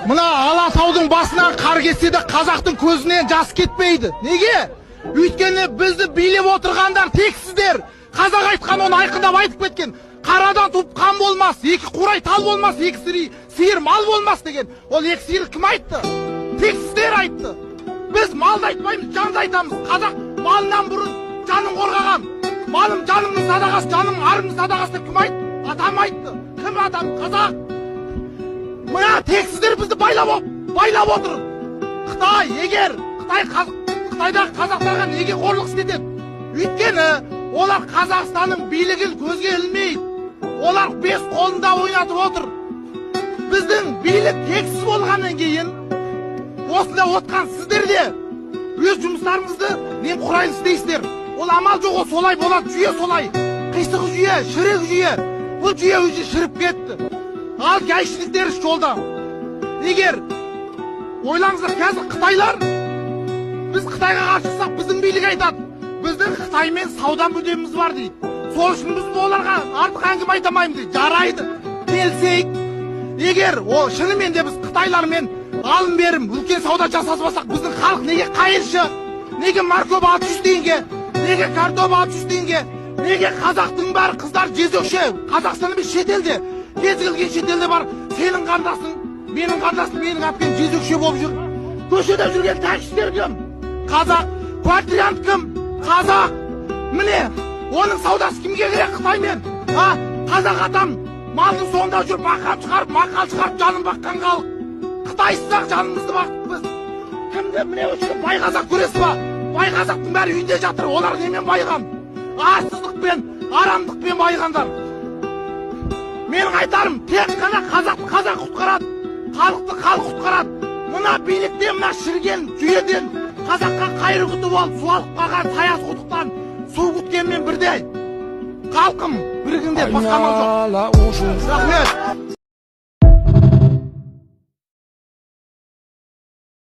Мына Алатаудың басынан қар кетсе де қазақтың көзінен жас кетпейді. Неге? Өйткені бізді билеп отырғандар тексіздер. Қазақ айтқан оны айқындап айтып кеткен. Қарадан туып қан болмас, екі қурай тал болмас, екі сиыр мал болмас деген. Ол екі сиыр кім айтты? Тексіздер айтты. Біз малды айтпаймыз, жанды айтамыз. Қазақ малынан бұрын жанын қорғаған. Малым жанымның садағасы, жаным арымның садағасы деп кім айтты? Атам айтты. Кім адам? Қазақ. Мына тексіздер бізді байлап отыр. Қытай, егер Қытайдағы қазақтарға неге қорлық істетеді? Өйткені олар Қазақстанның билігін көзге ілмейді. Олар бес қолында ойнатып отыр. Біздің билік тексіз болғаннан кейін осында отқан сіздер де өз жұмыстарыңызды немқұрайлы істейсіздер. Ол амал жоқ, солай болады, жүйе солай. Қисық жүйе, шірік жүйе. Бұл жүйе өзі шіріп кетті. Ал гаишниктер жолда. Егер ойлаңыздар, қазір Қытайлар, біз Қытайға қарсы шықсақ, біздің билік айтады, біздің Қытаймен сауда мүддеміз бар дейді. Сол үшін біз оларға артық әңгіме айтамаймыз дейді. Жарайды, келсейік. Егер о шынымен де біз Қытайлармен алым берім, үлкен сауда жасаспасақ, біздің халық неге қайыршы? Неге морковь 600 теңге? Неге картоп 600 теңге? Неге қазақтың бар қыздар жезөкше? Қазақстан емес шетелде. Кез келген шетелде бар. Сенің қандасың, менің қандасым, менің әпкем жезөкше болып жүр. Көшеде жүрген таксистер кім? Қазақ. Квартирант кім? Қазақ. Міне, оның саудасы кімге керек? Қытаймен. Қазақ атам малдың соңында жүріп, мақал шығарып, жанын баққан халық. Қытайсызақ жанымызды бақтық біз. Кімді міне өшкен бай қазақ көресіз ба? Бай қазақтың бәрі үйінде жатыр. Олар немен байыған? Арсыздықпен, арамдықпен байығандар. Менің айтарым, тек қана қазақты қазақ құтқарады, халықты халық құтқарады. Мына биліктен, мына шірген жүйеден қазаққа қайыр құты болып, суалып қалған саяз құдықтан су күткенмен бірдей. Халқым, бірігіңдер, басқа амал жоқ. Рахмет.